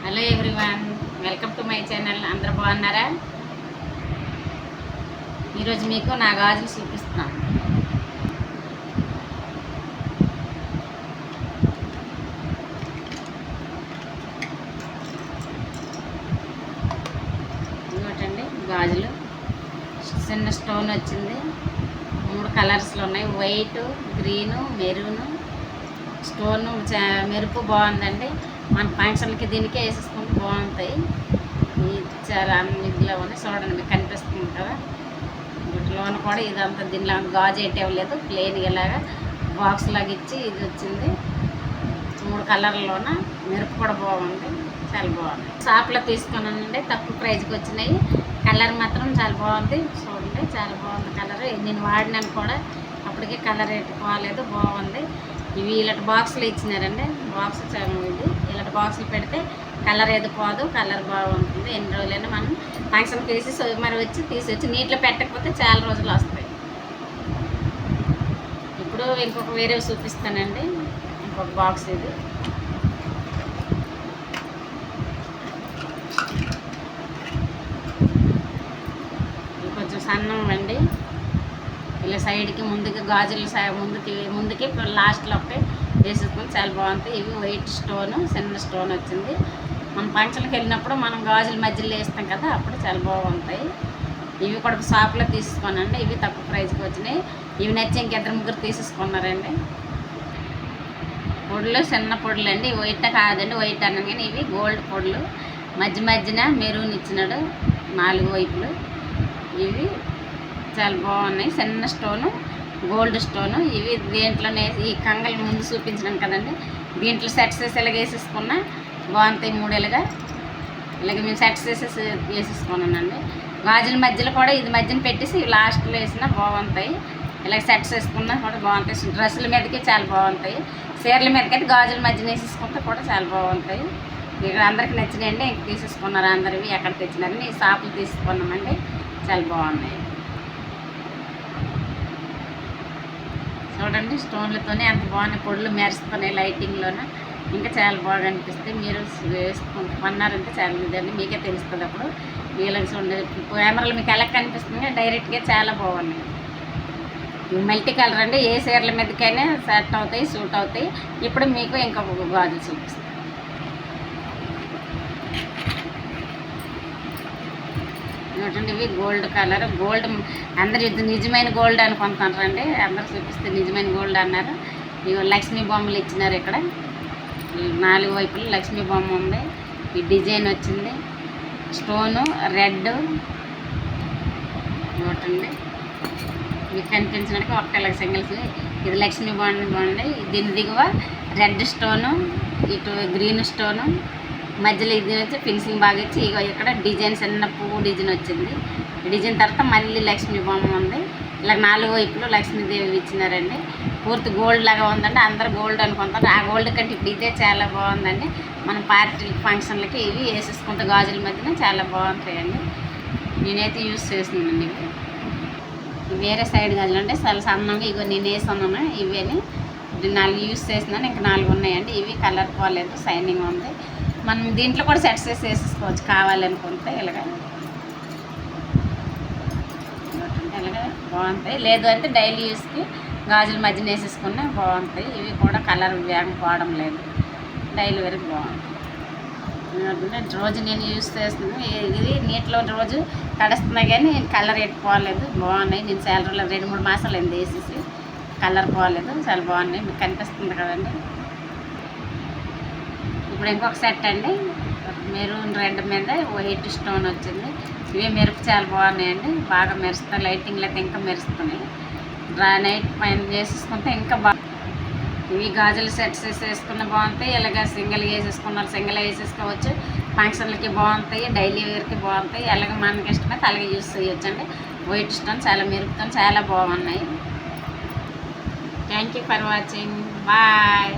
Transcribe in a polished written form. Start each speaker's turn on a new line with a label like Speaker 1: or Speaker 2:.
Speaker 1: Hello everyone, welcome to my channel. అందరూ బాగున్నారా? ఈరోజు మీకు నా గాజులు చూపిస్తున్నాను. ఇంకోటండి గాజులు, చిన్న స్టోన్ వచ్చింది. 3 కలర్స్లో ఉన్నాయి, వైట్, గ్రీను, మెరూను. స్టోను మెరుపు బాగుందండి. మన ఫంక్షన్కి దీనికే వేసేసుకుంటే బాగుంటాయి. చాలా ఇదిలో ఉన్నాయి, చూడండి మీకు కనిపిస్తుంది కదా. వీటిలోన కూడా ఇదంతా దీనిలో గాజు ఏటేవలేదు, ప్లెయిన్ ఇలాగా బాక్స్ లాగా ఇచ్చి ఇది వచ్చింది. 3 కలర్లోన మెరుపు కూడా బాగుంది, చాలా బాగుంది. షాప్లో తీసుకున్నానండి, తక్కువ ప్రైజ్కి వచ్చినాయి. కలర్ మాత్రం చాలా బాగుంది, చూడండి చాలా బాగుంది కలర్. నేను వాడినాను కూడా, అప్పటికే కలర్ ఎట్టుకోలేదు, బాగుంది. ఇవి ఇలాంటి బాక్సులు ఇచ్చినారండి, బాక్స్ చాలా ఇది. ఇలాంటి బాక్సులు పెడితే కలర్ ఏది పోదు, కలర్ బాగుంటుంది. ఎన్ని రోజులైనా మనం ఫంక్షన్కి వేసి మరి వచ్చి తీసొచ్చి నీటిలో పెట్టకపోతే చాలా రోజులు వస్తాయి. ఇప్పుడు ఇంకొక వేరే చూపిస్తానండి, ఇంకొక బాక్స్ ఇది. ఇది కొంచెం సన్నం అండి, ఇలా సైడ్కి ముందుకి గాజులు ముందుకి లాస్ట్లో ఒకటి వేసుకొని చాలా బాగుంటాయి. ఇవి వైట్ స్టోను, చిన్న స్టోన్ వచ్చింది. మన ఫంక్షన్కి వెళ్ళినప్పుడు మనం గాజుల మధ్యలో వేస్తాం కదా, అప్పుడు చాలా బాగుంటాయి. ఇవి కూడా షాప్లో తీసుకోనండి, ఇవి తక్కువ ప్రైస్కి వచ్చినాయి. ఇవి నచ్చి ఇంకిద్దరు ముగ్గురు తీసేసుకున్నారండి. పొడులు చిన్న పొడులు అండి, వైట్ కాదండి, వైట్ అన్నాను కానీ ఇవి గోల్డ్ పొడులు. మధ్యన మెరూన్ ఇచ్చినాడు 4 వైపులు. ఇవి చాలా బాగున్నాయి, చిన్న స్టోను, గోల్డ్ స్టోను. ఇవి దీంట్లోనే ఈ కంగలు ముందు చూపించినాం కదండి, దీంట్లో సెట్స్ వేసి ఇలాగ వేసేసుకున్నా బాగుంటాయి. 3 ఇలాగా మేము సెట్స్ వేసేసి వేసేసుకున్నానండి. గాజుల మధ్యలో కూడా ఇది మధ్యన పెట్టేసి లాస్ట్లో వేసినా బాగుంటాయి. ఇలాగ సెట్స్ వేసుకున్నా కూడా బాగుంటాయి. డ్రెస్సుల మీదకి చాలా బాగుంటాయి, చీరల మీదకైతే గాజుల మధ్యన వేసేసుకుంటే కూడా చాలా బాగుంటాయి. ఇక్కడ అందరికి నచ్చినాయండి, ఇంక తీసేసుకున్నారు అందరివి. ఎక్కడ తెచ్చినారని ఈ షాపులు తీసుకున్నామండి, చాలా బాగున్నాయి. చూడండి స్టోన్లతోనే ఎంత బాగున్నాయి, పొడులు మెరుస్తున్నాయి లైటింగ్లోన, ఇంకా చాలా బాగా అనిపిస్తాయి. మీరు కొన్నారంటే చాలా ఇదండి, మీకే తెలుస్తుంది. అప్పుడు వీళ్ళకి చూడండి కెమెరాలు మీకు ఎలా కనిపిస్తుంది, డైరెక్ట్గా చాలా బాగున్నాయి. మల్టీ కలర్ అండి, ఏ చీరల మీదకైనా సెట్ అవుతాయి, సూట్ అవుతాయి. ఇప్పుడు మీకు ఇంకొక గాజులు చూపిస్తాను. చూడండి ఇవి గోల్డ్ కలర్, గోల్డ్ అందరు ఇది నిజమైన గోల్డ్ అనుకుంటున్నారండి, అందరు చూపిస్తే నిజమైన గోల్డ్ అన్నారు. ఇవి లక్ష్మీ బొమ్మలు ఇచ్చినారు. ఇక్కడ 4 వైపులు లక్ష్మీ బొమ్మ ఉంది. ఈ డిజైన్ వచ్చింది, స్టోను రెడ్. చూడండి మీకు కనిపించడానికి ఒక్కళ్ళకి సింగిల్స్. ఇది లక్ష్మీ బాగుంది. దీని దిగువ రెడ్ స్టోను, ఇటు గ్రీన్ స్టోను, మధ్యలో ఇది వచ్చి ఫినిషింగ్ బాగా ఇచ్చి ఇగో ఇక్కడ డిజైన్ చిన్న పువ్వు డిజైన్ వచ్చింది. డిజైన్ తర్వాత మళ్ళీ లక్ష్మీ బొమ్మ ఉంది. ఇలా 4 వైపులు లక్ష్మీదేవి ఇచ్చినారండి. పూర్తి గోల్డ్ లాగా ఉందండి, అందరు గోల్డ్ అనుకుంటారు. ఆ గోల్డ్ కంటే ఇప్పుడు ఇదే చాలా బాగుందండి. మన పార్టీ ఫంక్షన్లకి ఇవి వేసేసుకుంటే గాజుల మధ్యన చాలా బాగుంటాయండి. నేనైతే యూజ్ చేస్తున్నానండి. ఇవి వేరే సైడ్ గాజులు అంటే చాలా సన్నంగా ఇగో నేను వేస్తున్నాను. ఇవేని 4 యూజ్ చేస్తున్నాను, ఇంకా 4 ఉన్నాయండి. ఇవి కలర్ పోలేదు, షైనింగ్ ఉంది. మనం దీంట్లో కూడా సెట్స్ వేసి వేసేసుకోవచ్చు కావాలనుకుంటే. ఇలాగ బాగుంటాయి, లేదు అంటే డైలీ యూస్కి గాజుల మధ్యన వేసేసుకున్నా బాగుంటాయి. ఇవి కూడా కలర్ వేగం పోవడం లేదు, డైలీ వరకు బాగుంటాయి. రోజు నేను యూస్ చేస్తున్నాను. ఇది నీటిలో రోజు తడుస్తున్నా కానీ కలర్ పోలేదు, బాగున్నాయి. నేను చాలా రోజులు 2-3 మాసాలు అయింది వేసేసి, కలర్ పోలేదు, చాలా బాగున్నాయి. మీకు కనిపిస్తుంది కదండి. ఇప్పుడు ఇంకొక సెట్ అండి, మెరూన్ రెడ్ మీద వైట్ స్టోన్ వచ్చింది. ఇవి మెరుపు చాలా బాగున్నాయండి, బాగా మెరుస్తాయి. లైటింగ్లు అయితే ఇంకా మెరుస్తున్నాయి. నైట్ పైన వేసేసుకుంటే ఇంకా బాగా. ఇవి గాజులు సెట్స్ వేసేసుకున్న బాగుంటాయి. ఇలాగ సింగిల్ వేసేసుకున్నారు, సింగిల్ వేసేసుకోవచ్చు. ఫంక్షన్లకి బాగుంటాయి, డైలీ వేర్కి బాగుంటాయి. అలాగే మనకి ఇష్టమైతే అలాగే యూస్ చేయొచ్చు అండి. వైట్ స్టోన్ చాలా మెరుపుతో చాలా బాగున్నాయి. Thank you for watching, bye.